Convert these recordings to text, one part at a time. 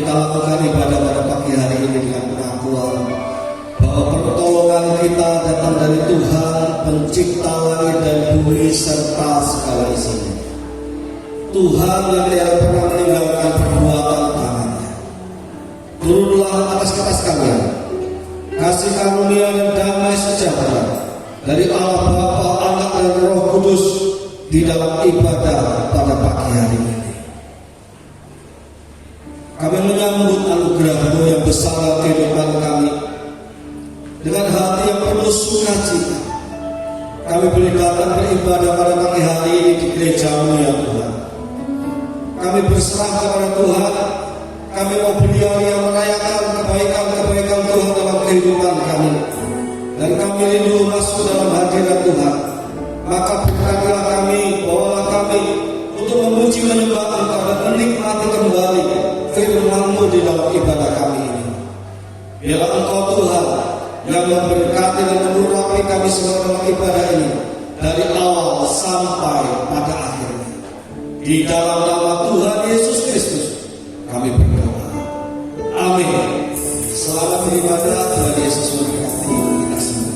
kita lakukan ibadah pada pagi hari ini dengan pengakuan bahwa pertolongan kita datang dari Tuhan, pencipta langit dan bumi serta segala isinya. Tuhan yang tidak pernah meninggalkan perbuatan tangannya. Turunlah atas kalian kasih karunia dan damai sejahtera dari Allah Bapa, Anak dan Roh Kudus di dalam ibadah pada pagi hari ini. Kami menyambut anugerah-Mu yang besar dalam kehidupan kami dengan hati yang penuh sukacita. Kami boleh datang beribadah pada pagi hari ini di gereja-Mu ya Tuhan. Kami berserah kepada Tuhan. Kami mau yang merayakan kebaikan-kebaikan Tuhan dalam kehidupan kami. Dan kami rindu masuk dalam hadirat Tuhan. Maka berkatilah kami, bawalah kami untuk memuji menyembah Engkau dan menikmati kembali firman-Mu di dalam ibadah kami ini. Biarlah Engkau Tuhan yang memberkati dan mengurapi kami semua dalam ibadah ini dari awal sampai pada akhirnya. Di dalam nama Tuhan Yesus Kristus kami berdoa. Amin. Selamat beribadah. Tuhan Yesus memberkati kita semua.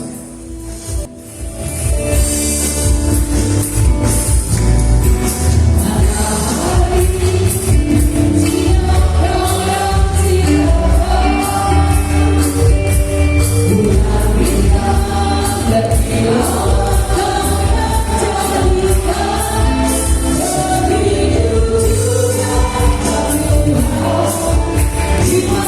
You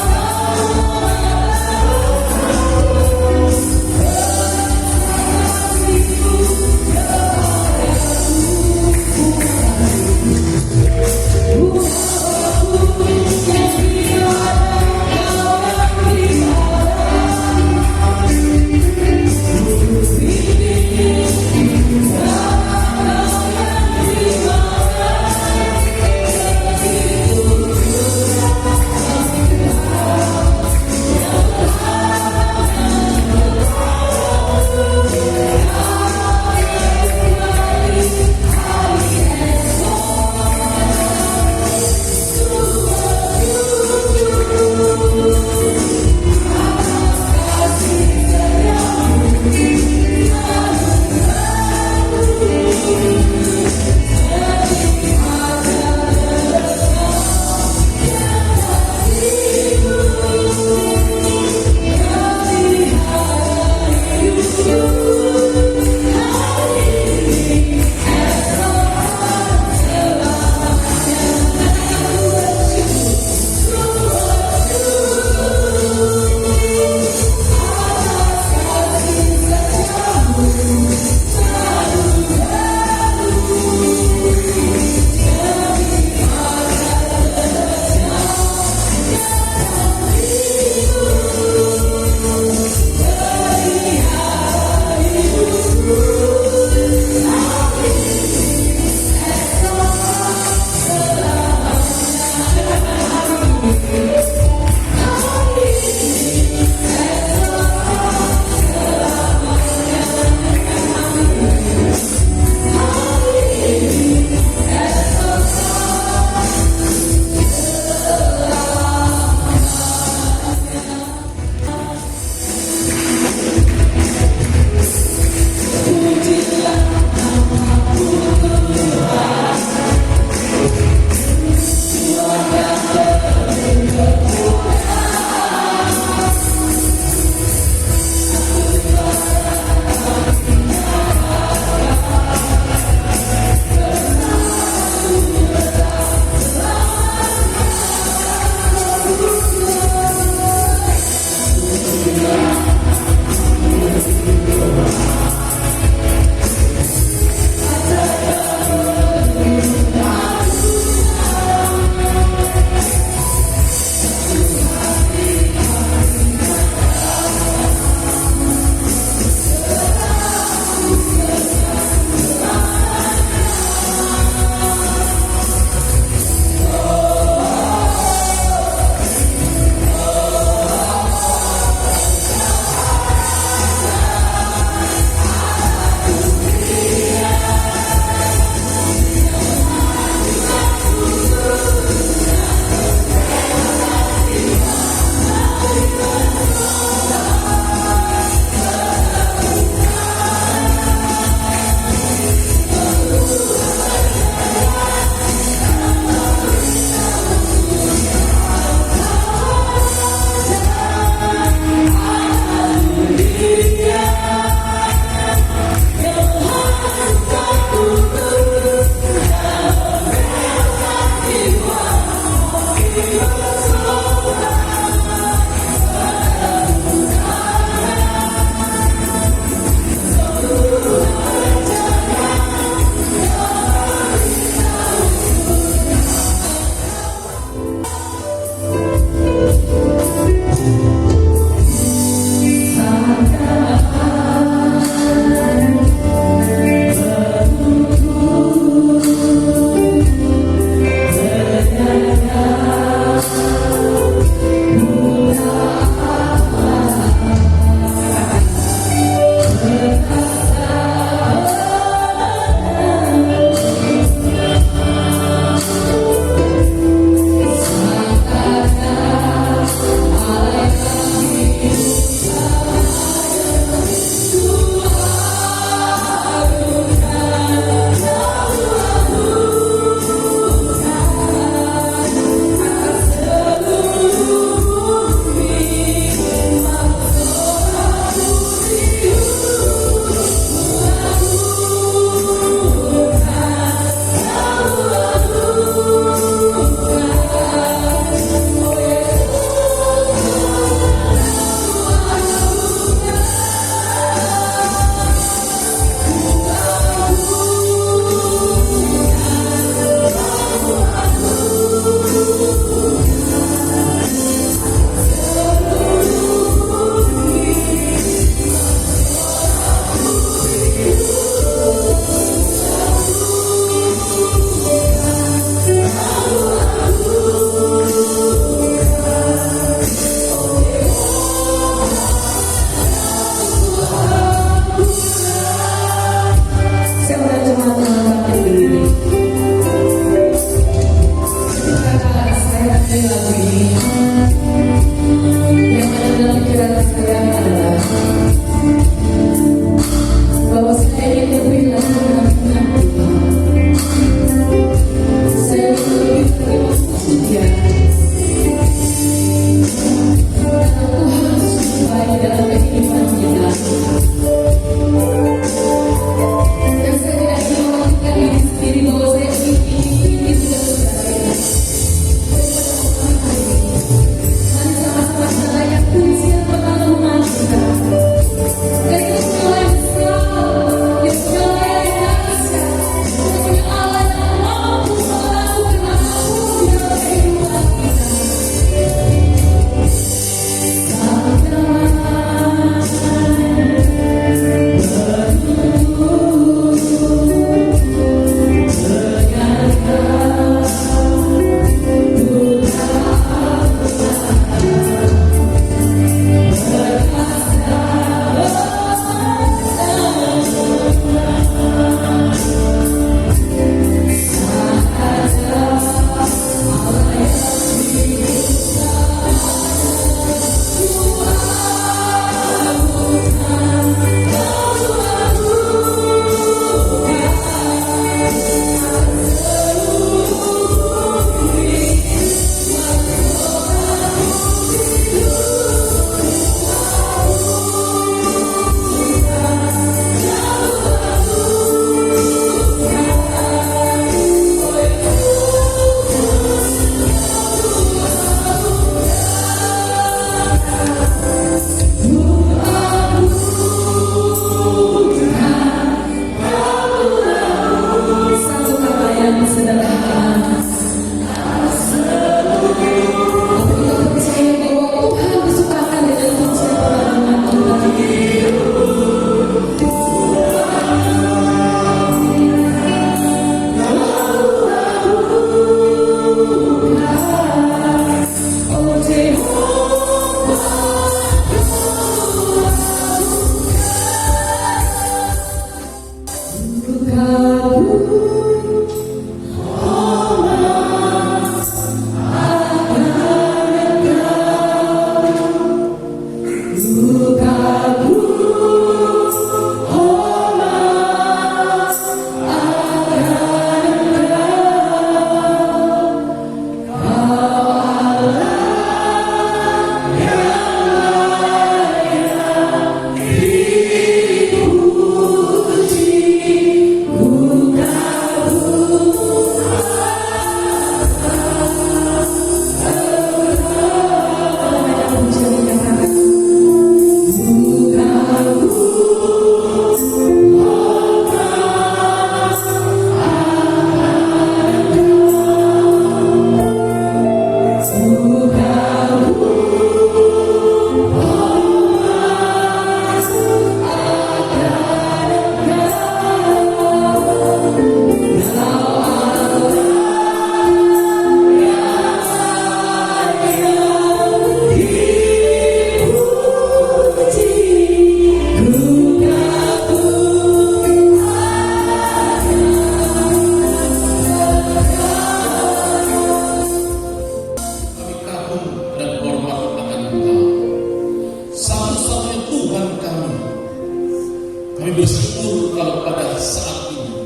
Kami bersyukur kalau pada saat ini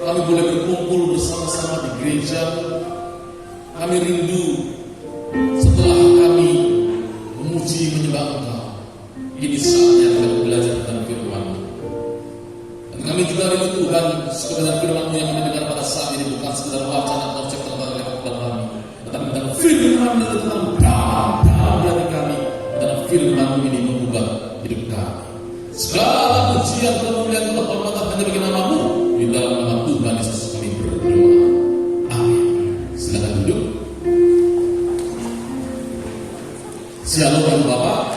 kami boleh berkumpul bersama-sama di gereja. Kami rindu setelah kami memuji menyembah Engkau. Ini saatnya kita belajar tentang firman-Mu. Dan kami juga rindu Tuhan, sekedar firman-Mu yang kami dengar pada saat ini bukan sekedar wacana atau cek tentang kehidupan kami, tetapi tentang firman-Mu yang tentang dalam hati kami. Dan firman-Mu ini mengubah hidup kami. Segala pujian kemuliaan kehormatan hanya bagi nama-Mu. Di dalam nama Tuhan Yesus kami berdoa. Amin. Silakan duduk. Shalom Bapak.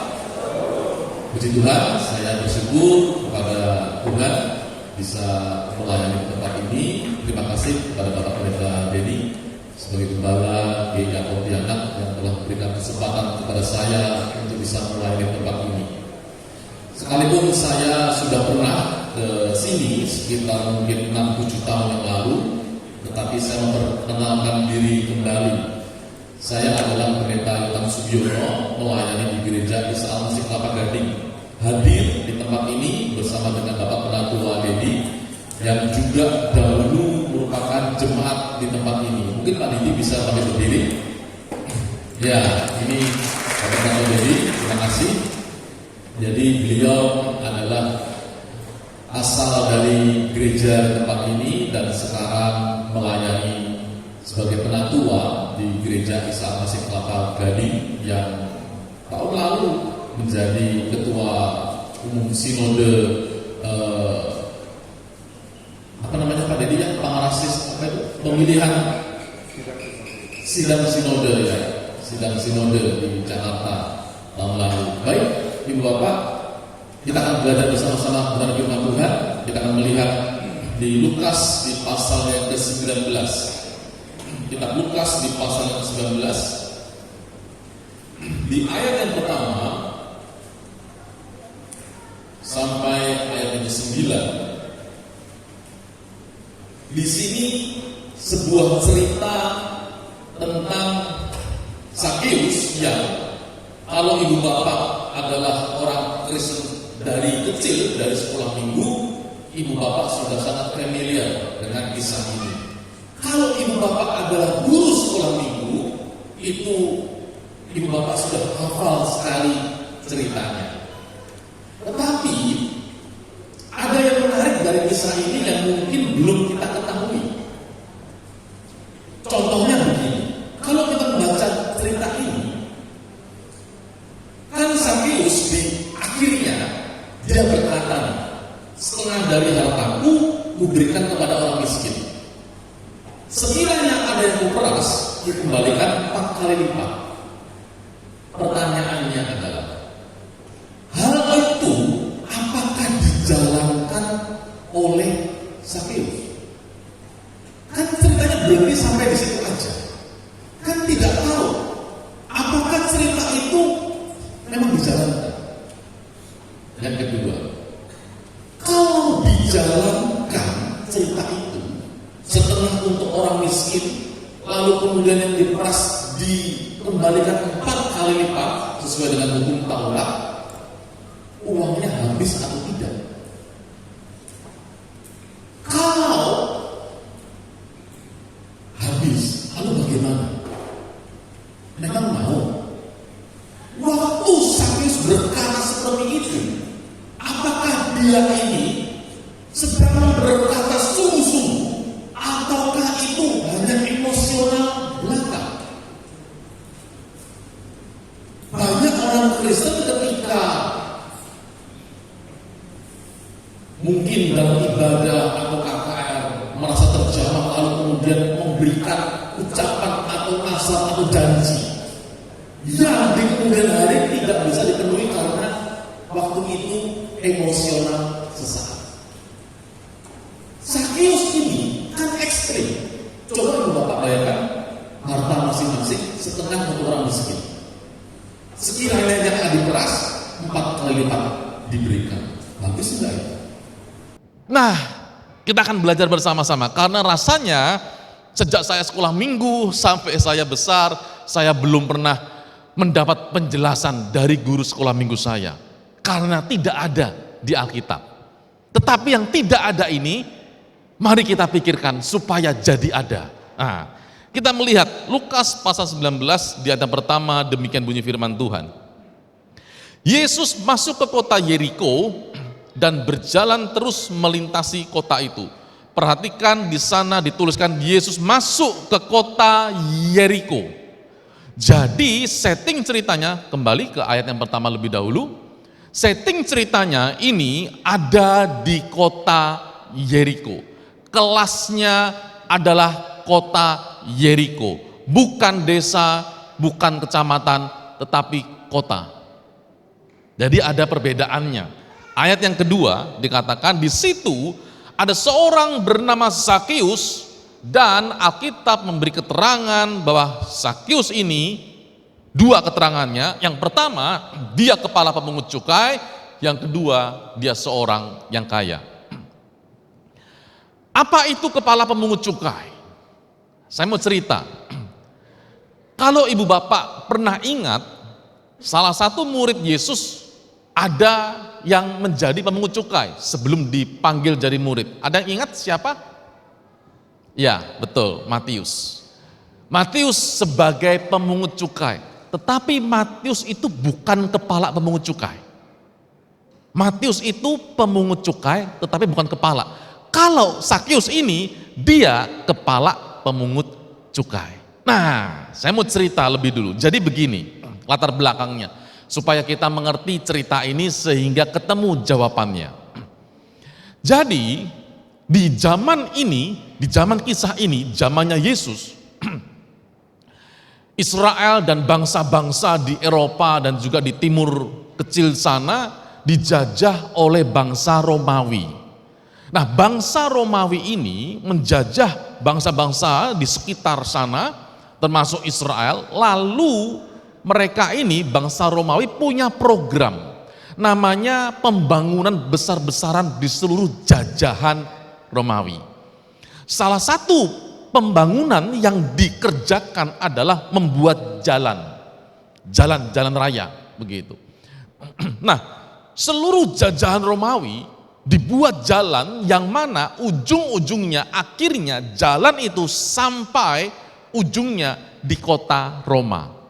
Puji Tuhan, saya bersyukur kepada Tuhan bisa melayani tempat ini. Terima kasih kepada Bapak Pendeta Denny sebagai gembala Gereja Pontianak yang telah memberikan kesempatan kepada saya untuk bisa melayani tempat ini. Sekalipun saya sudah pernah ke sini sekitar mungkin 6-7 tahun yang lalu, tetapi saya memperkenalkan diri kembali. Saya adalah Pendeta Yutan Subiono, melayani di Gereja Isa Al-Masih Kelapa Gading. Hadir di tempat ini bersama dengan Bapak Penatua Dedi yang juga dahulu merupakan jemaat di tempat ini. Mungkin Pak Dedi bisa sampai berdiri. Ya, ini Bapak Penatua Dedi, terima kasih. Jadi beliau adalah asal dari gereja di tempat ini dan sekarang melayani sebagai penatua di Gereja Isa Al-Masih Kelapa Gading yang tahun lalu menjadi ketua umum sinode apa namanya Pak Dedi ya, pangarasis apa itu pemilihan sidang sinode ya, sidang sinode di Jakarta tahun lalu. Baik, Ibu Bapak, kita akan belajar bersama-sama tentang firman Tuhan. Kita akan melihat di Lukas di pasal yang ke-19. Kitab Lukas di pasal yang ke-19 di ayat yang pertama sampai ayat yang ke-9. Di sini sebuah cerita tentang Sakeus yang kalau ibu bapak adalah orang Kristen dari kecil, dari sekolah minggu, ibu bapak sudah sangat familiar dengan kisah ini. Kalau ibu bapak adalah guru sekolah minggu, itu ibu bapak sudah hafal sekali ceritanya. Tetapi ada yang menarik dari kisah ini yang mungkin belum kita ketahui. Contohnya begini, kalau kita membaca cerita ini, kan Sakeus di akhirnya dia berkata, setengah dari hartaku kuberikan kepada orang miskin. Sekiranya ada yang kuperas, dikembalikan 4 kali lipat. Pertanyaannya adalah, hal itu apakah dijalankan oleh Sakeus? Kan ceritanya berhenti sampai di situ aja. Kan tidak tahu apakah cerita itu memang dijalankan. Yang kedua, kalau dijalankan cerita itu setengah untuk orang miskin, lalu kemudian yang diperas dikembalikan 4 kali lipat sesuai dengan hukum Taurat, uangnya habis atau tidak? Kalau habis, lalu bagaimana? Memang mau? Waktu Sakeus berkata seperti itu, apakah dia ini sedang berkata sungguh-sungguh, ataukah itu hanya emosional belaka? Banyak orang Kristen ketika mungkin dalam ibadah atau KKR merasa terjamah lalu kemudian memberikan ucapan atau asal atau janji yang di kemudian hari tidak bisa dipenuhi karena waktu itu emosional sesaat. Sakeus ini kan ekstrim. Coba ibu bapak bayangkan, harta masing-masing setengah untuk orang miskin. Sekiranya yang akan diperas 4 kali lipat diberikan. Bagus enggak ya? Nah, kita akan belajar bersama-sama karena rasanya sejak saya sekolah minggu sampai saya besar, saya belum pernah mendapat penjelasan dari guru sekolah minggu saya karena tidak ada di Alkitab. Tetapi yang tidak ada ini, mari kita pikirkan supaya jadi ada. Nah, kita melihat Lukas pasal 19 di ayat pertama, demikian bunyi firman Tuhan. Yesus masuk ke kota Yeriko dan berjalan terus melintasi kota itu. Perhatikan di sana dituliskan Yesus masuk ke kota Yeriko. Jadi setting ceritanya, kembali ke ayat yang pertama lebih dahulu. Setting ceritanya ini ada di kota Yeriko. Kelasnya adalah kota Yeriko. Bukan desa, bukan kecamatan, tetapi kota. Jadi ada perbedaannya. Ayat yang kedua dikatakan di situ ada seorang bernama Zakeus dan Alkitab memberi keterangan bahwa Zakeus ini dua keterangannya. Yang pertama, dia kepala pemungut cukai, yang kedua, dia seorang yang kaya. Apa itu kepala pemungut cukai? Saya mau cerita. Kalau ibu bapak pernah ingat, salah satu murid Yesus ada yang menjadi pemungut cukai sebelum dipanggil jadi murid. Ada yang ingat siapa? Ya, betul, Matius. Matius sebagai pemungut cukai. Tetapi Matius itu bukan kepala pemungut cukai. Matius itu pemungut cukai tetapi bukan kepala. Kalau Zakeus ini dia kepala pemungut cukai. Nah, saya mau cerita lebih dulu. Jadi begini, latar belakangnya. Supaya kita mengerti cerita ini sehingga ketemu jawabannya. Jadi, di zaman ini, di zaman kisah ini, zamannya Yesus, Israel dan bangsa-bangsa di Eropa dan juga di timur kecil sana dijajah oleh bangsa Romawi. Nah, bangsa Romawi ini menjajah bangsa-bangsa di sekitar sana, termasuk Israel, lalu mereka ini bangsa Romawi punya program namanya pembangunan besar-besaran di seluruh jajahan Romawi. Salah satu pembangunan yang dikerjakan adalah membuat jalan raya begitu. Nah, seluruh jajahan Romawi dibuat jalan yang mana ujung-ujungnya akhirnya jalan itu sampai ujungnya di kota Roma.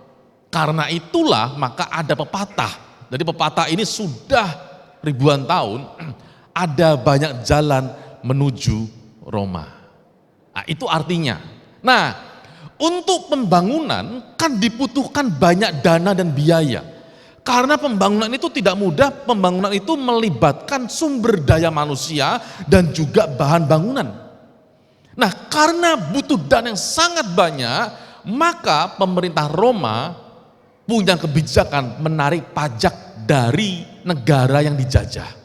Karena itulah maka ada pepatah. Jadi pepatah ini sudah ribuan tahun, ada banyak jalan menuju Roma. Nah, itu artinya. Nah, untuk pembangunan kan dibutuhkan banyak dana dan biaya. Karena pembangunan itu tidak mudah, pembangunan itu melibatkan sumber daya manusia dan juga bahan bangunan. Nah, karena butuh dana yang sangat banyak, maka pemerintah Roma punya kebijakan menarik pajak dari negara yang dijajah.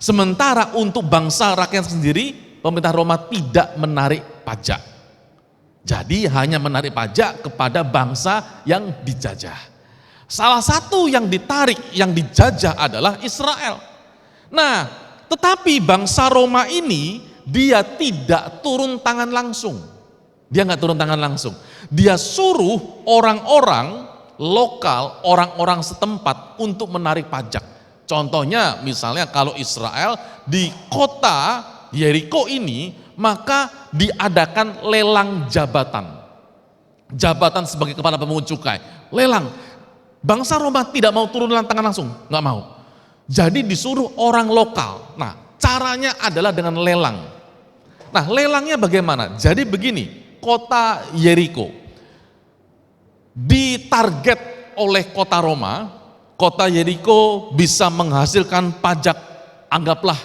Sementara untuk bangsa rakyat sendiri, pemerintah Roma tidak menarik pajak. Jadi hanya menarik pajak kepada bangsa yang dijajah. Salah satu yang ditarik, yang dijajah adalah Israel. Nah, tetapi bangsa Roma ini dia tidak turun tangan langsung. Dia nggak turun tangan langsung. Dia suruh orang-orang lokal, orang-orang setempat untuk menarik pajak. Contohnya misalnya kalau Israel di kota Yeriko ini, maka diadakan lelang jabatan. Jabatan sebagai kepala pemungut cukai. Lelang. Bangsa Roma tidak mau turun tangan langsung, nggak mau. Jadi disuruh orang lokal. Nah, caranya adalah dengan lelang. Nah, lelangnya bagaimana? Jadi begini, kota Yeriko ditarget oleh kota Roma, kota Yeriko bisa menghasilkan pajak, anggaplah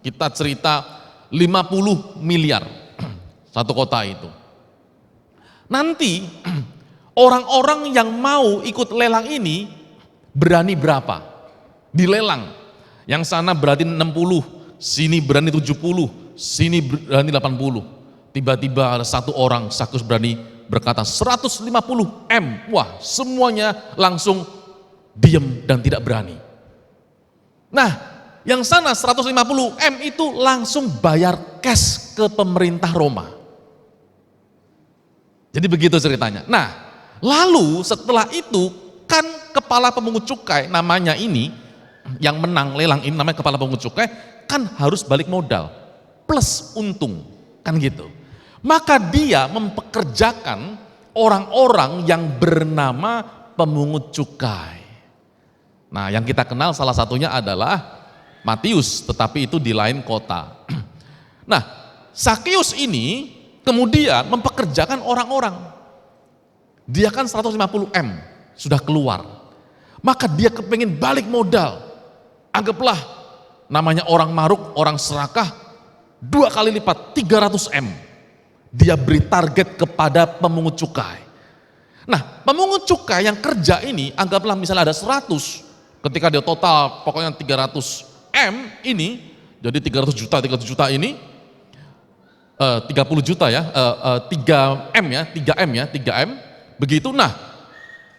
kita cerita 50 miliar satu kota itu. Nanti orang-orang yang mau ikut lelang ini berani berapa? Dilelang. Yang sana berani 60, sini berani 70, sini berani 80. Tiba-tiba ada satu orang, Zakeus berani berkata 150 M. Wah, semuanya langsung diam dan tidak berani. Nah, yang sana 150 M itu langsung bayar cash ke pemerintah Roma. Jadi begitu ceritanya. Nah, lalu setelah itu kan kepala pemungut cukai namanya ini, yang menang lelang ini namanya kepala pemungut cukai, kan harus balik modal plus untung, kan gitu. Maka dia mempekerjakan orang-orang yang bernama pemungut cukai. Nah, yang kita kenal salah satunya adalah Matius, tetapi itu di lain kota. Nah, Sakeus ini kemudian mempekerjakan orang-orang. Dia kan 150M sudah keluar. Maka dia kepingin balik modal. Anggaplah namanya orang maruk, orang serakah, 2 kali lipat, 300M. Dia beri target kepada pemungut cukai. Nah, pemungut cukai yang kerja ini, anggaplah misalnya ada 100, ketika dia total pokoknya 300M ini, jadi 300 juta ini, 30 juta ya, 3M, begitu. Nah,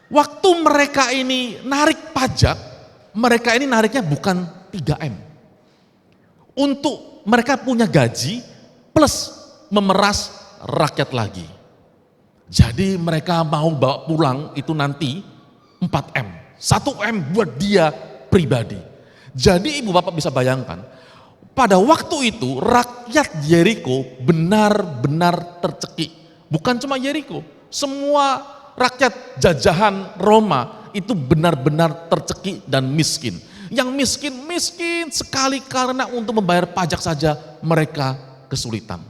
waktu mereka ini narik pajak, mereka ini nariknya bukan 3M. Untuk mereka punya gaji plus memeras rakyat lagi. Jadi mereka mau bawa pulang itu nanti 4M. 1M buat dia pribadi. Jadi ibu bapak bisa bayangkan, pada waktu itu rakyat Yeriko benar-benar tercekik. Bukan cuma Yeriko, semua rakyat jajahan Roma itu benar-benar tercekik dan miskin. Yang miskin sekali karena untuk membayar pajak saja mereka kesulitan.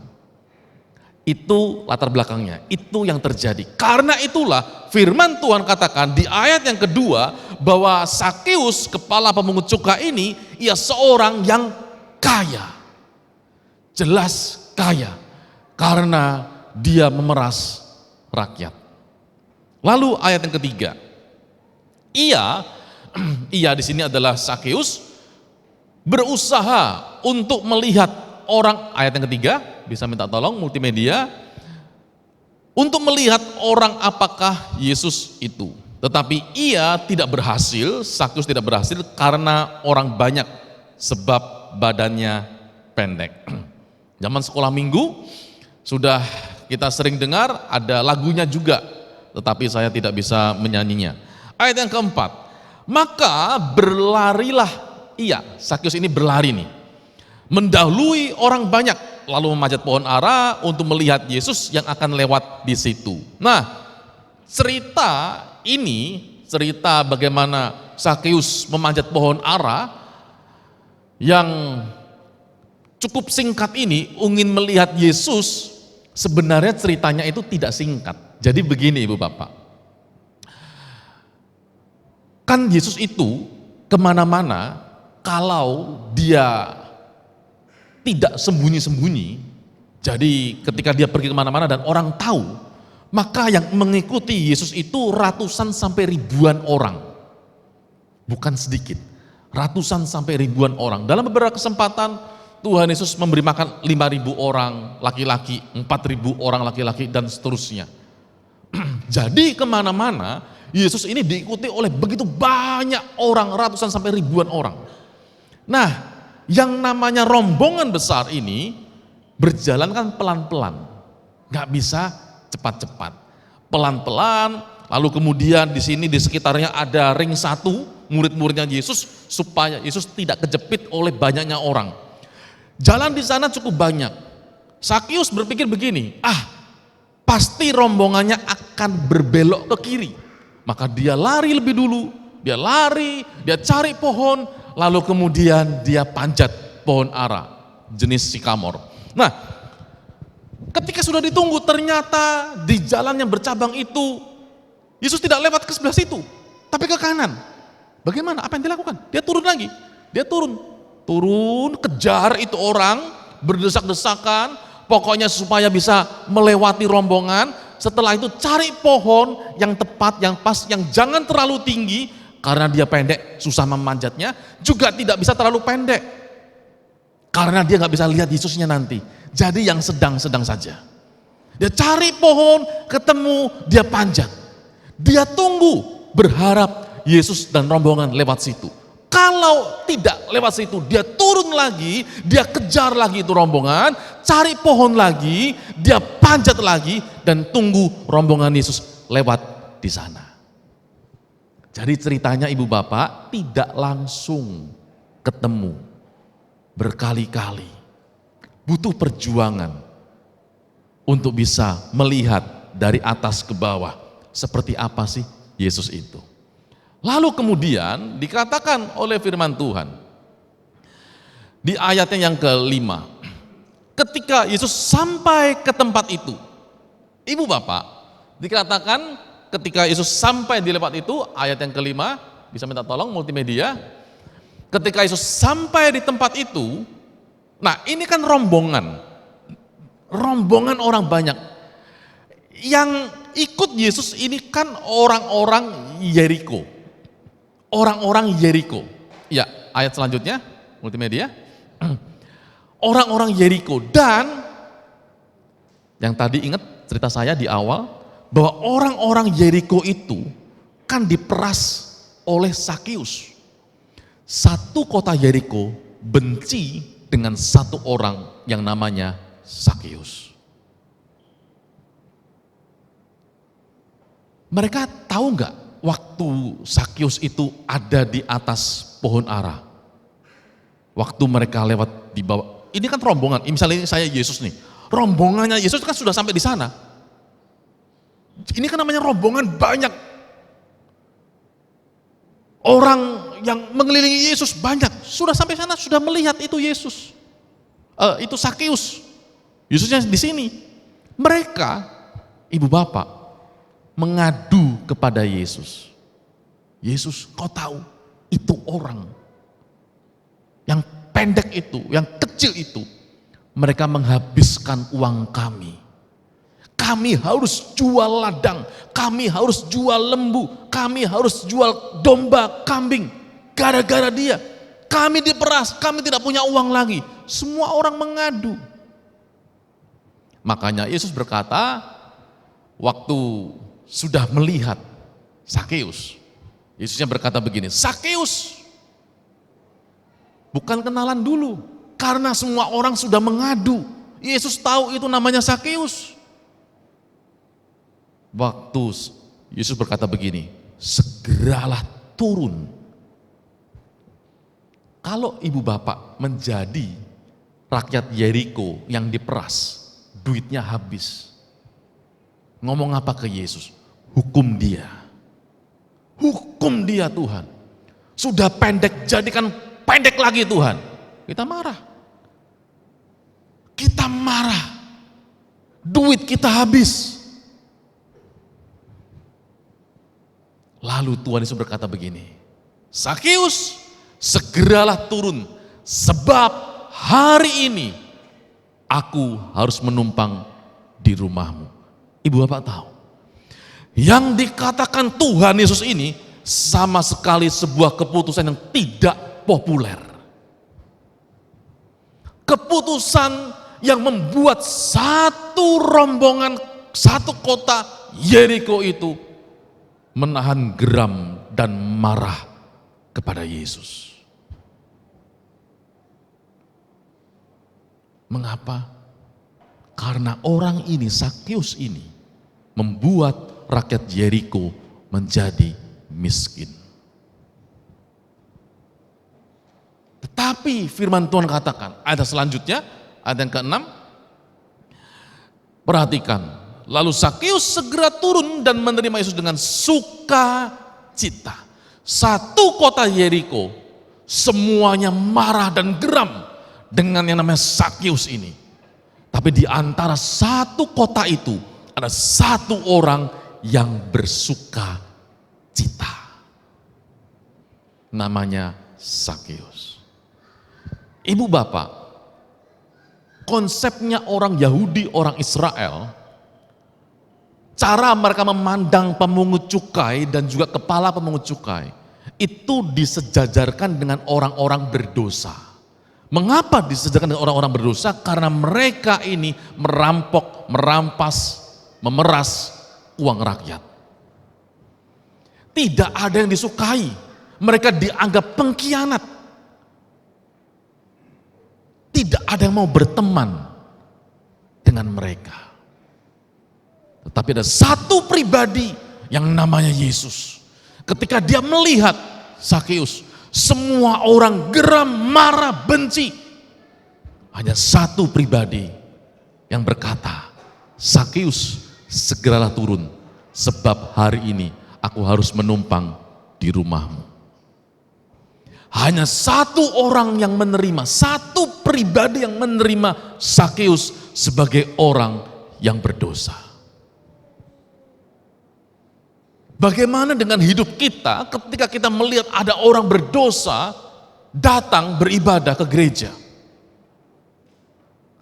Itu latar belakangnya, itu yang terjadi. Karena itulah firman Tuhan katakan di ayat yang kedua bahwa Sakeus, kepala pemungut cukai ini, ia seorang yang kaya. Jelas kaya karena dia memeras rakyat. Lalu ayat yang ketiga. Ia di sini adalah Sakeus berusaha untuk melihat orang, ayat yang ketiga, bisa minta tolong multimedia, untuk melihat orang apakah Yesus itu. Tetapi ia tidak berhasil, Sakeus tidak berhasil karena orang banyak, sebab badannya pendek. Zaman sekolah minggu sudah kita sering dengar, ada lagunya juga, tetapi saya tidak bisa menyanyinya. Ayat yang keempat, maka berlarilah ia, Sakeus ini berlari nih, mendahului orang banyak, lalu memanjat pohon ara untuk melihat Yesus yang akan lewat di situ. Nah, cerita ini, cerita bagaimana Sakeus memanjat pohon ara yang cukup singkat ini, ingin melihat Yesus, sebenarnya ceritanya itu tidak singkat. Jadi begini ibu bapak, kan Yesus itu kemana-mana, kalau dia tidak sembunyi-sembunyi, jadi ketika dia pergi kemana-mana dan orang tahu, maka yang mengikuti Yesus itu ratusan sampai ribuan orang. Bukan sedikit, ratusan sampai ribuan orang. Dalam beberapa kesempatan Tuhan Yesus memberi makan 5.000 orang laki-laki, 4.000 orang laki-laki, dan seterusnya. Jadi kemana-mana Yesus ini diikuti oleh begitu banyak orang, ratusan sampai ribuan orang. Nah, yang namanya rombongan besar ini berjalan kan pelan-pelan, gak bisa cepat-cepat, pelan-pelan. Lalu kemudian di sini di sekitarnya ada ring satu, murid-muridnya Yesus, supaya Yesus tidak kejepit oleh banyaknya orang. Jalan di sana cukup banyak. Sakeus berpikir begini, pasti rombongannya akan berbelok ke kiri. Maka dia lari lebih dulu, dia lari, dia cari pohon, lalu kemudian dia panjat pohon ara, jenis sikamor. Nah, ketika sudah ditunggu, ternyata di jalan yang bercabang itu, Yesus tidak lewat ke sebelah situ, tapi ke kanan. Bagaimana? Apa yang dilakukan? Dia turun lagi, dia turun, kejar itu orang, berdesak-desakan, pokoknya supaya bisa melewati rombongan. Setelah itu cari pohon yang tepat, yang pas, yang jangan terlalu tinggi, karena dia pendek, susah memanjatnya, juga tidak bisa terlalu pendek, karena dia nggak bisa lihat Yesusnya nanti. Jadi yang sedang-sedang saja. Dia cari pohon, ketemu, dia panjat. Dia tunggu, berharap Yesus dan rombongan lewat situ. Kalau tidak lewat situ, dia turun lagi, dia kejar lagi itu rombongan, cari pohon lagi, dia panjat lagi, dan tunggu rombongan Yesus lewat di sana. Jadi ceritanya ibu bapak tidak langsung ketemu. berkali-kali. Butuh perjuangan untuk bisa melihat dari atas ke bawah seperti apa sih Yesus itu. Lalu kemudian dikatakan oleh firman Tuhan di ayatnya yang kelima, ketika Yesus sampai ke tempat itu, ibu bapak, dikatakan ketika Yesus sampai di tempat itu, ayat yang kelima, bisa minta tolong multimedia, ketika Yesus sampai di tempat itu, nah ini kan rombongan orang banyak. Yang ikut Yesus ini kan orang-orang Yeriko. Orang-orang Yeriko. Ya, ayat selanjutnya, multimedia. Orang-orang Yeriko. Dan, yang tadi ingat cerita saya di awal, bahwa orang-orang Yeriko itu kan diperas oleh Sakeus. Satu kota Yeriko benci dengan satu orang yang namanya Sakeus. Mereka tahu nggak waktu Sakeus itu ada di atas pohon ara? Waktu mereka lewat di bawah, ini kan rombongan, misalnya saya Yesus nih, rombongannya Yesus kan sudah sampai di sana. Ini kan namanya rombongan banyak. Orang yang mengelilingi Yesus banyak, sudah sampai sana, sudah melihat itu Yesus. Itu Sakeus. Yesusnya di sini. Mereka, ibu bapak, mengadu kepada Yesus. Yesus, kau tahu itu orang yang pendek itu, yang kecil itu, mereka menghabiskan uang kami. Kami harus jual ladang, kami harus jual lembu, kami harus jual domba, kambing. Gara-gara dia, kami diperas, kami tidak punya uang lagi. Semua orang mengadu. Makanya Yesus berkata, waktu sudah melihat Sakeus, Yesusnya berkata begini, Sakeus, bukan kenalan dulu, karena semua orang sudah mengadu. Yesus tahu itu namanya Sakeus. Waktu Yesus berkata begini, segeralah turun. Kalau ibu bapak menjadi rakyat Yeriko yang diperas, duitnya habis. Ngomong apa ke Yesus? Hukum dia. Hukum dia Tuhan. Sudah pendek, jadikan pendek lagi Tuhan. Kita marah. Kita marah. Duit kita habis. Lalu Tuhan Yesus berkata begini, Sakeus, segeralah turun, sebab hari ini aku harus menumpang di rumahmu. Ibu bapak tahu, yang dikatakan Tuhan Yesus ini sama sekali sebuah keputusan yang tidak populer. Keputusan yang membuat satu rombongan, satu kota Yeriko itu menahan geram dan marah kepada Yesus. Mengapa? Karena orang ini, Sakeus ini, membuat rakyat Yeriko menjadi miskin. Tetapi firman Tuhan katakan, ada selanjutnya, ada yang ke-6, perhatikan. Lalu Sakeus segera turun dan menerima Yesus dengan sukacita. Satu kota Yeriko, semuanya marah dan geram dengan yang namanya Sakeus ini. Tapi di antara satu kota itu, ada satu orang yang bersuka cita. Namanya Sakeus. Ibu bapak, konsepnya orang Yahudi, orang Israel, cara mereka memandang pemungut cukai dan juga kepala pemungut cukai, itu disejajarkan dengan orang-orang berdosa. Mengapa disejajarkan dengan orang-orang berdosa? Karena mereka ini merampok, merampas, memeras uang rakyat. Tidak ada yang disukai. Mereka dianggap pengkhianat. Tidak ada yang mau berteman dengan mereka. Tetapi ada satu pribadi yang namanya Yesus. Ketika dia melihat Sakeus, semua orang geram, marah, benci. hanya satu pribadi yang berkata, Sakeus, segeralah turun, sebab hari ini aku harus menumpang di rumahmu. Hanya satu orang yang menerima, satu pribadi yang menerima Sakeus sebagai orang yang berdosa. Bagaimana dengan hidup kita ketika kita melihat ada orang berdosa datang beribadah ke gereja?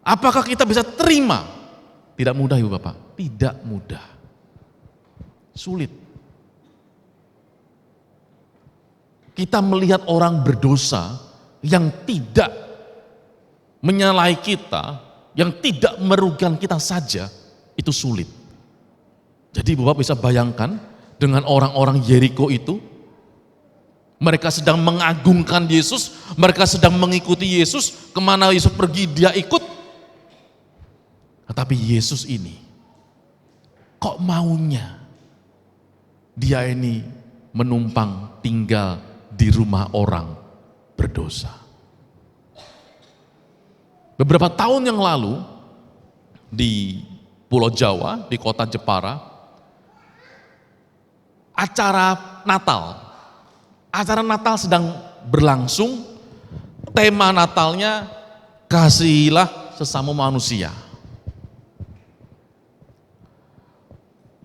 Apakah kita bisa terima? Tidak mudah Ibu Bapak, tidak mudah. Sulit. Kita melihat orang berdosa yang tidak menyalahi kita, yang tidak merugikan kita saja, itu sulit. Jadi Ibu Bapak bisa bayangkan dengan orang-orang Yeriko itu, mereka sedang mengagungkan Yesus, mereka sedang mengikuti Yesus, kemana Yesus pergi dia ikut. Tetapi Yesus ini, kok maunya dia ini menumpang tinggal di rumah orang berdosa. Beberapa tahun yang lalu di Pulau Jawa, di kota Jepara, acara Natal sedang berlangsung. Tema Natalnya, kasihilah sesama manusia.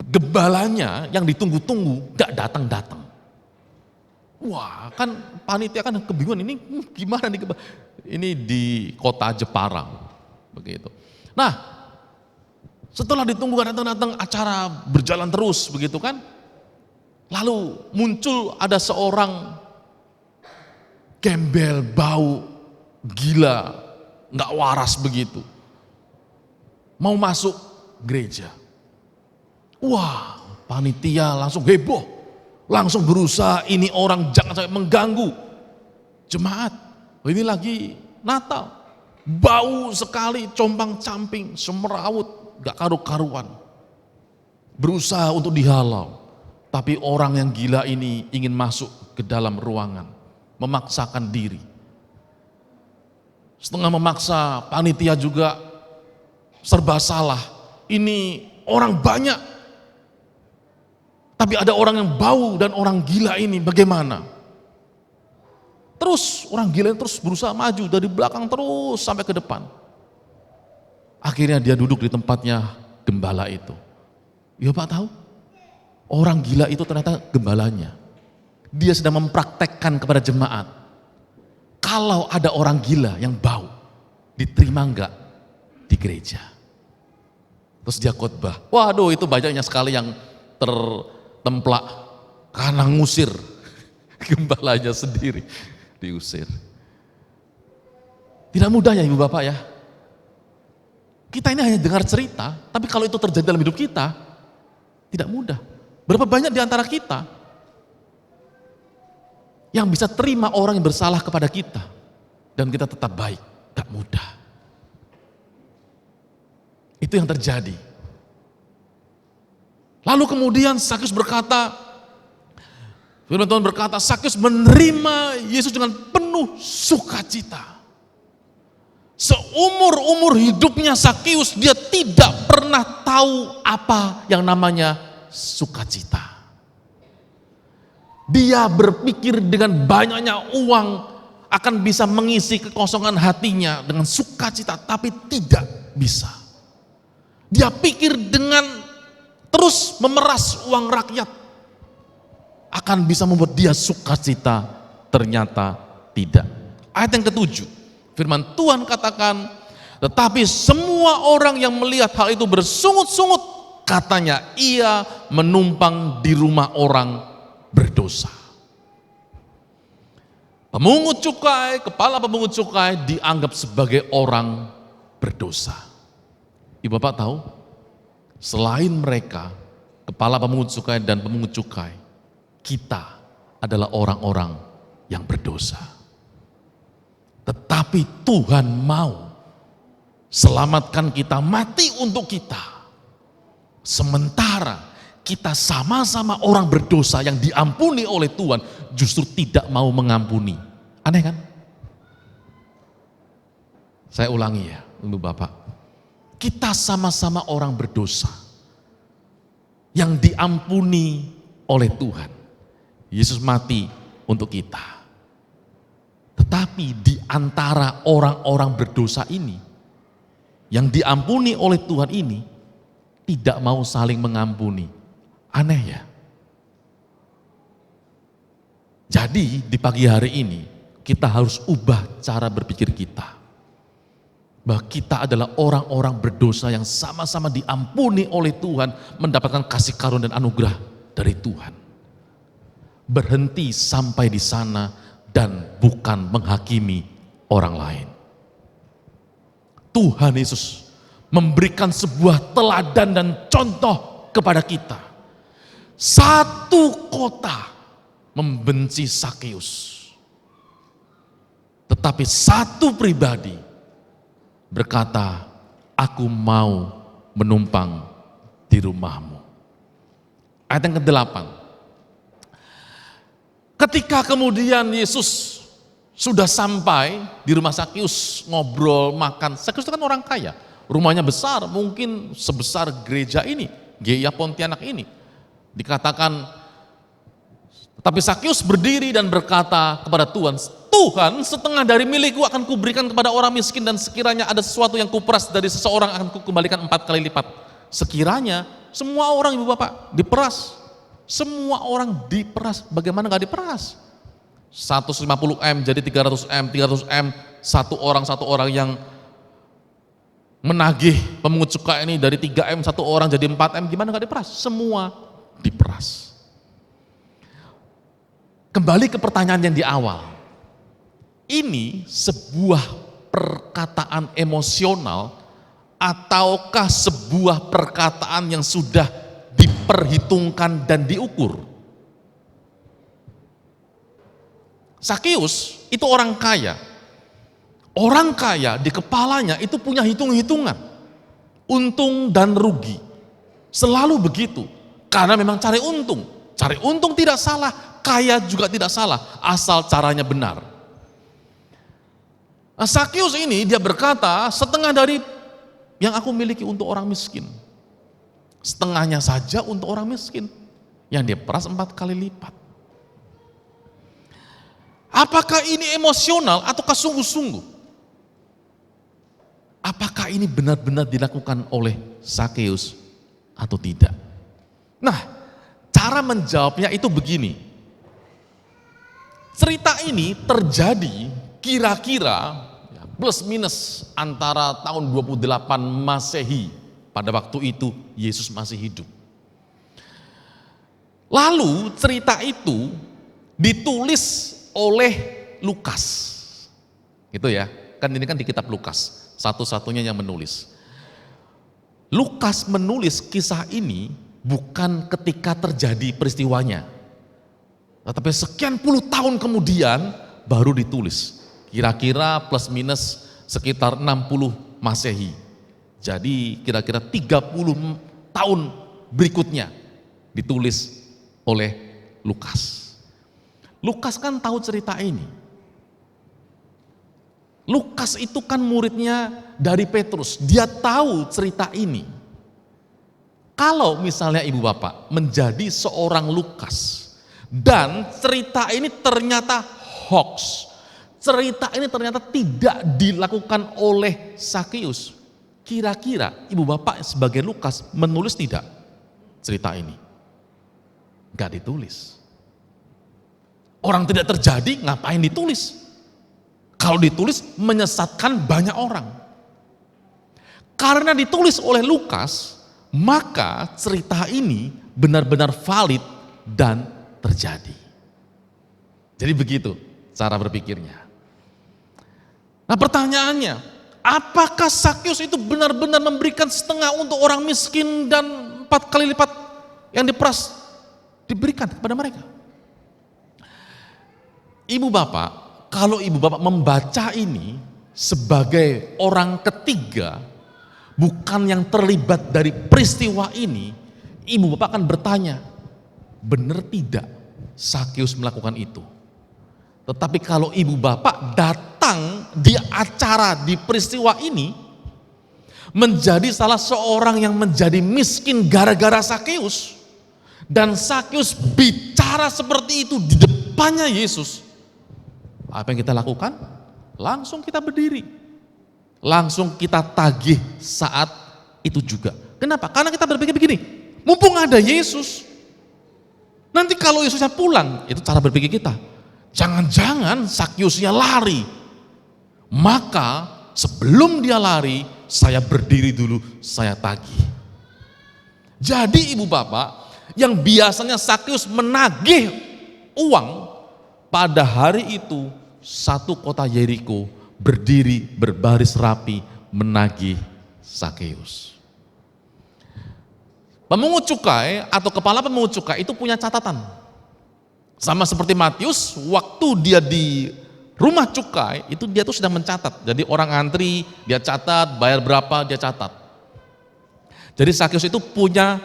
Gembalanya yang ditunggu-tunggu gak datang-datang. Wah, kan panitia kan kebingungan, ini gimana nih? Ini di kota Jepara, begitu. Nah, setelah ditunggu gak datang-datang, acara berjalan terus, begitu kan? Lalu muncul ada seorang gembel, bau, gila, gak waras begitu. Mau masuk gereja. Wah, panitia langsung heboh, langsung berusaha ini orang jangan sampai mengganggu jemaat. Ini lagi Natal, bau sekali, compang-camping, semerawut, gak karu-karuan. Berusaha untuk dihalau, tapi orang yang gila ini ingin masuk ke dalam ruangan, memaksakan diri. Setengah memaksa, panitia juga serba salah. Ini orang banyak, tapi ada orang yang bau dan orang gila ini bagaimana? Terus orang gila ini terus berusaha maju dari belakang terus sampai ke depan. Akhirnya dia duduk di tempatnya gembala itu. Ya Pak tahu? Orang gila itu ternyata gembalanya. Dia sedang mempraktekkan kepada jemaat. Kalau ada orang gila yang bau, diterima enggak di gereja? Terus dia khotbah. Waduh, itu banyaknya sekali yang tertemplak karena ngusir gembalanya sendiri, diusir. Tidak mudah ya Ibu Bapak ya. Kita ini hanya dengar cerita, tapi kalau itu terjadi dalam hidup kita, tidak mudah. Berapa banyak di antara kita yang bisa terima orang yang bersalah kepada kita dan kita tetap baik? Gak mudah. Itu yang terjadi. Lalu kemudian Sakeus berkata, firman Tuhan berkata, Sakeus menerima Yesus dengan penuh sukacita. Seumur-umur hidupnya Sakeus, dia tidak pernah tahu apa yang namanya sukacita. Dia berpikir dengan banyaknya uang akan bisa mengisi kekosongan hatinya dengan sukacita, tapi tidak bisa. Dia pikir dengan terus memeras uang rakyat akan bisa membuat dia sukacita, ternyata tidak. Ayat yang ke-7, firman Tuhan katakan, tetapi semua orang yang melihat hal itu bersungut-sungut, katanya ia menumpang di rumah orang berdosa. Pemungut cukai, kepala pemungut cukai dianggap sebagai orang berdosa. Ibu Bapak tahu, selain mereka, kepala pemungut cukai dan pemungut cukai, kita adalah orang-orang yang berdosa. Tetapi Tuhan mau selamatkan kita, mati untuk kita. Sementara kita sama-sama orang berdosa yang diampuni oleh Tuhan, justru tidak mau mengampuni. Aneh kan? Saya ulangi ya, Ibu Bapak. Kita sama-sama orang berdosa yang diampuni oleh Tuhan. Yesus mati untuk kita. Tetapi di antara orang-orang berdosa ini, yang diampuni oleh Tuhan ini, tidak mau saling mengampuni. Aneh ya? Jadi di pagi hari ini, kita harus ubah cara berpikir kita. Bahwa kita adalah orang-orang berdosa yang sama-sama diampuni oleh Tuhan, mendapatkan kasih karunia dan anugerah dari Tuhan. Berhenti sampai di sana dan bukan menghakimi orang lain. Tuhan Yesus memberikan sebuah teladan dan contoh kepada kita. Satu kota membenci Sakeus. Tetapi satu pribadi berkata, aku mau menumpang di rumahmu. Ayat yang ke-8. Ketika kemudian Yesus sudah sampai di rumah Sakeus, ngobrol, makan. Sakeus itu kan orang kaya, rumahnya besar, mungkin sebesar gereja ini, GIA Pontianak ini. Dikatakan, tapi Sakeus berdiri dan berkata kepada Tuhan, Tuhan, setengah dari milikku akan kuberikan kepada orang miskin, dan sekiranya ada sesuatu yang kuperas dari seseorang akan kukembalikan 4 kali lipat. Sekiranya semua orang, Ibu Bapak, diperas. Semua orang diperas. Bagaimana gak diperas? 150M jadi 300M, 300M, satu orang yang menagih pemungut cukai ini dari 3M, satu orang jadi 4M, gimana gak diperas? Semua diperas. Kembali ke pertanyaan yang di awal. Ini sebuah perkataan emosional ataukah sebuah perkataan yang sudah diperhitungkan dan diukur? Sakeus itu orang kaya. Orang kaya di kepalanya itu punya hitung-hitungan. Untung dan rugi. Selalu begitu. Karena memang cari untung. Cari untung tidak salah, kaya juga tidak salah, asal caranya benar. Nah, Sakeus ini dia berkata, setengah dari yang aku miliki untuk orang miskin. Setengahnya saja untuk orang miskin. Yang dia peras 4 kali lipat. Apakah ini emosional ataukah sungguh-sungguh? Apakah ini benar-benar dilakukan oleh Sakeus atau tidak? Nah, cara menjawabnya itu begini. Cerita ini terjadi kira-kira plus minus antara tahun 28 Masehi. Pada waktu itu Yesus masih hidup. Lalu cerita itu ditulis oleh Lukas. Gitu ya, kan ini kan di kitab Lukas, satu-satunya yang menulis. Lukas menulis kisah ini bukan ketika terjadi peristiwanya. Tetapi sekian puluh tahun kemudian baru ditulis. Kira-kira plus minus sekitar 60 Masehi. Jadi kira-kira 30 tahun berikutnya ditulis oleh Lukas. Lukas kan tahu cerita ini. Lukas itu kan muridnya dari Petrus. Dia tahu cerita ini. Kalau misalnya Ibu Bapak menjadi seorang Lukas dan cerita ini ternyata hoax. Cerita ini ternyata tidak dilakukan oleh Sakeus. Kira-kira Ibu Bapak sebagai Lukas menulis tidak cerita ini? Gak ditulis. Orang tidak terjadi, ngapain ditulis? Kalau ditulis menyesatkan banyak orang. Karena ditulis oleh Lukas, maka cerita ini benar-benar valid dan terjadi. Jadi begitu cara berpikirnya. Nah pertanyaannya, apakah Sakeus itu benar-benar memberikan setengah untuk orang miskin dan 4 kali lipat yang diperas diberikan kepada mereka? Ibu Bapak, kalau Ibu Bapak membaca ini sebagai orang ketiga, bukan yang terlibat dari peristiwa ini, Ibu Bapak akan bertanya, benar tidak Sakeus melakukan itu? Tetapi kalau Ibu Bapak data menang di acara, di peristiwa ini, menjadi salah seorang yang menjadi miskin gara-gara Sakeus. Dan Sakeus bicara seperti itu di depannya Yesus. Apa yang kita lakukan? Langsung kita berdiri. Langsung kita tagih saat itu juga. Kenapa? Karena kita berpikir begini, mumpung ada Yesus, nanti kalau Yesusnya pulang, itu cara berpikir kita. Jangan-jangan Sakeusnya lari. Maka sebelum dia lari, saya berdiri dulu, saya tagih. Jadi ibu bapak, yang biasanya Sakeus menagih uang, pada hari itu satu kota Yeriko berdiri berbaris rapi menagih Sakeus. Pemungut cukai atau kepala pemungut cukai itu punya catatan. Sama seperti Matius, waktu dia di rumah cukai, itu dia tuh sedang mencatat. Jadi orang antri, dia catat, bayar berapa, dia catat. Jadi Sakeus itu punya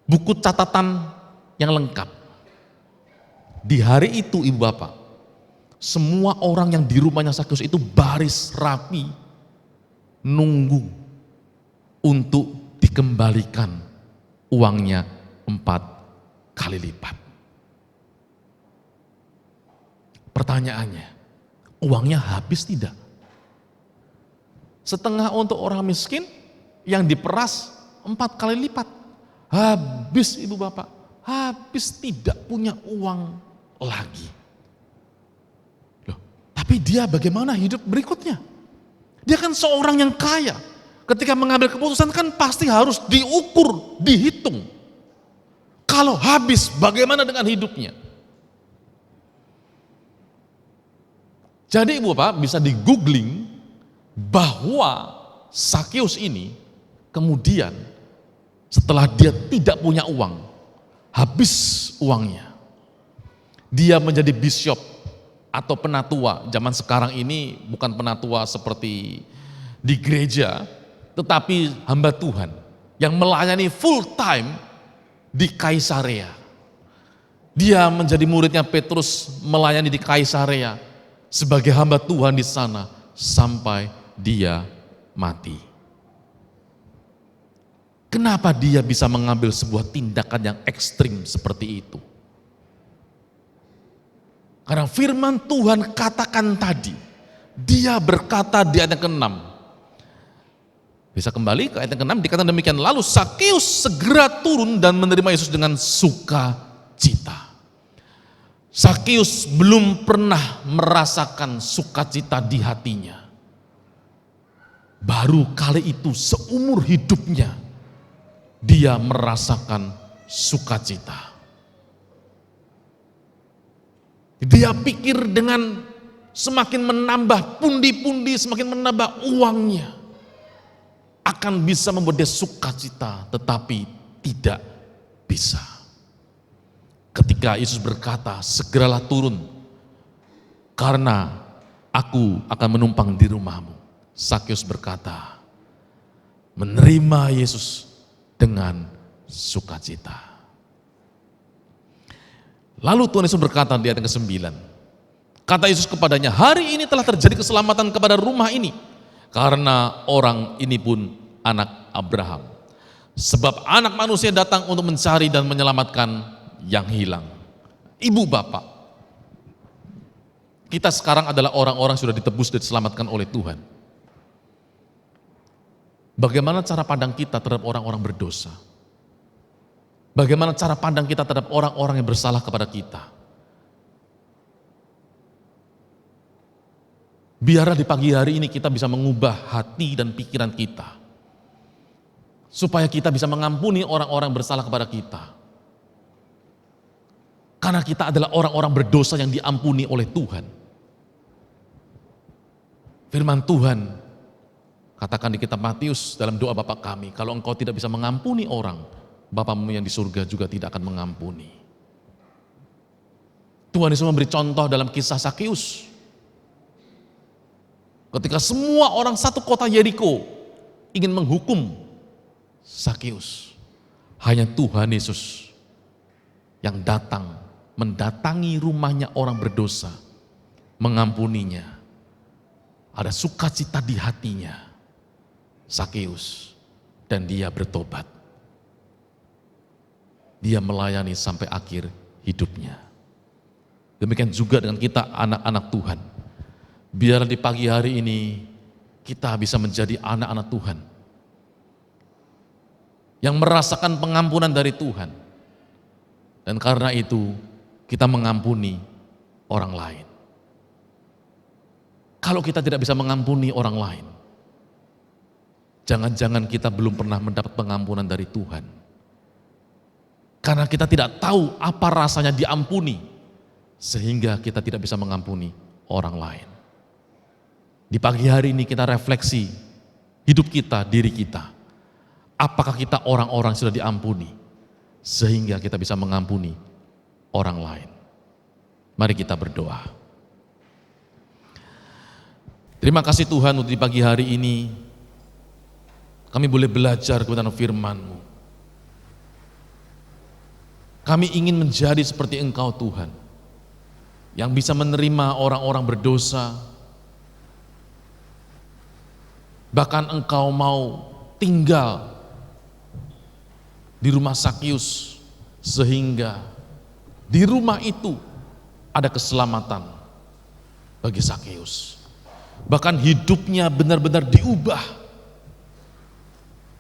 buku catatan yang lengkap. Di hari itu ibu bapak, semua orang yang di rumahnya Sakeus itu baris rapi, nunggu untuk dikembalikan uangnya 4 kali lipat. Pertanyaannya, uangnya habis tidak? Setengah untuk orang miskin yang diperas 4 kali lipat. Habis ibu bapak, habis, tidak punya uang lagi. Loh, tapi dia bagaimana hidup berikutnya? Dia kan seorang yang kaya. Ketika mengambil keputusan kan pasti harus diukur, dihitung. Kalau habis, bagaimana dengan hidupnya? Jadi ibu bapak bisa di googling bahwa Sakeus ini kemudian setelah dia tidak punya uang, habis uangnya, dia menjadi bishop atau penatua. Zaman sekarang ini bukan penatua seperti di gereja, tetapi hamba Tuhan yang melayani full time di Kaisarea. Dia menjadi muridnya Petrus, melayani di Kaisarea sebagai hamba Tuhan di sana sampai dia mati. Kenapa dia bisa mengambil sebuah tindakan yang ekstrim seperti itu? Karena firman Tuhan katakan tadi, dia berkata di ayat yang ke-6. Bisa kembali ke ayat yang ke-6, dikatakan demikian, lalu Sakeus segera turun dan menerima Yesus dengan sukacita. Sakeus belum pernah merasakan sukacita di hatinya. Baru kali itu seumur hidupnya dia merasakan sukacita. Dia pikir dengan semakin menambah pundi-pundi, semakin menambah uangnya, akan bisa membuat dia sukacita, tetapi tidak bisa. Ketika Yesus berkata, segeralah turun, karena aku akan menumpang di rumahmu. Sakeus berkata, menerima Yesus dengan sukacita. Lalu Tuhan Yesus berkata di ayat yang ke-9, kata Yesus kepadanya, hari ini telah terjadi keselamatan kepada rumah ini, karena orang ini pun anak Abraham. Sebab anak manusia datang untuk mencari dan menyelamatkan yang hilang. Ibu bapak, kita sekarang adalah orang-orang sudah ditebus dan diselamatkan oleh Tuhan. Bagaimana cara pandang kita terhadap orang-orang berdosa? Bagaimana cara pandang kita terhadap orang-orang yang bersalah kepada kita? Biarlah di pagi hari ini kita bisa mengubah hati dan pikiran kita, supaya kita bisa mengampuni orang-orang bersalah kepada kita. Karena kita adalah orang-orang berdosa yang diampuni oleh Tuhan. Firman Tuhan katakan di kitab Matius dalam doa Bapa kami, kalau engkau tidak bisa mengampuni orang, Bapamu yang di surga juga tidak akan mengampuni. Tuhan Yesus memberi contoh dalam kisah Sakeus. Ketika semua orang satu kota Yeriko ingin menghukum Sakeus, hanya Tuhan Yesus yang datang mendatangi rumahnya orang berdosa, mengampuninya, ada sukacita di hatinya, Sakeus, dan dia bertobat. Dia melayani sampai akhir hidupnya. Demikian juga dengan kita anak-anak Tuhan. Biar di pagi hari ini kita bisa menjadi anak-anak Tuhan yang merasakan pengampunan dari Tuhan. Dan karena itu kita mengampuni orang lain. Kalau kita tidak bisa mengampuni orang lain, jangan-jangan kita belum pernah mendapat pengampunan dari Tuhan. Karena kita tidak tahu apa rasanya diampuni, sehingga kita tidak bisa mengampuni orang lain. Di pagi hari ini kita refleksi hidup kita, diri kita. Apakah kita orang-orang yang sudah diampuni, sehingga kita bisa mengampuni orang lain. Mari kita berdoa. Terima kasih Tuhan untuk di pagi hari ini kami boleh belajar kebenaran firman-Mu. Kami ingin menjadi seperti Engkau Tuhan, yang bisa menerima orang-orang berdosa. Bahkan Engkau mau tinggal di rumah Sakeus, sehingga di rumah itu ada keselamatan bagi Sakeus. Bahkan hidupnya benar-benar diubah.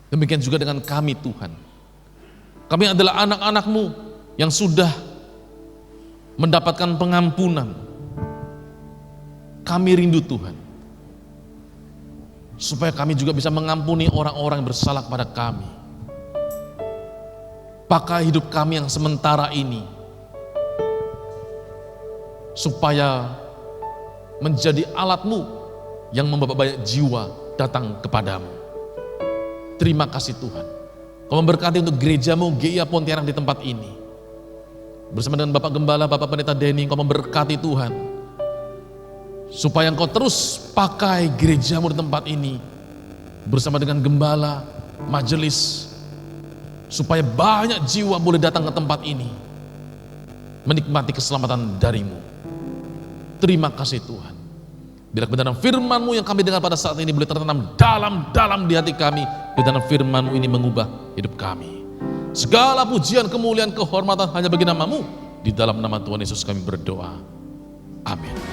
Demikian juga dengan kami Tuhan. Kami adalah anak-anak-Mu yang sudah mendapatkan pengampunan. Kami rindu Tuhan, supaya kami juga bisa mengampuni orang-orang yang bersalah kepada kami. Pakai hidup kami yang sementara ini, supaya menjadi alat-Mu yang membawa banyak jiwa datang kepadamu. Terima kasih Tuhan. Kau memberkati untuk gereja-Mu, GIA Pontianak di tempat ini. Bersama dengan Bapak Gembala, Bapak Pendeta Denny, Kau memberkati Tuhan. Supaya Engkau terus pakai gereja-Mu di tempat ini. Bersama dengan Gembala, majelis. Supaya banyak jiwa boleh datang ke tempat ini. Menikmati keselamatan dari-Mu. Terima kasih Tuhan. Bila kebenaran firman-Mu yang kami dengar pada saat ini boleh tertanam dalam-dalam di hati kami. Kebenaran firman-Mu ini mengubah hidup kami. Segala pujian, kemuliaan, kehormatan hanya bagi nama-Mu. Di dalam nama Tuhan Yesus kami berdoa. Amin.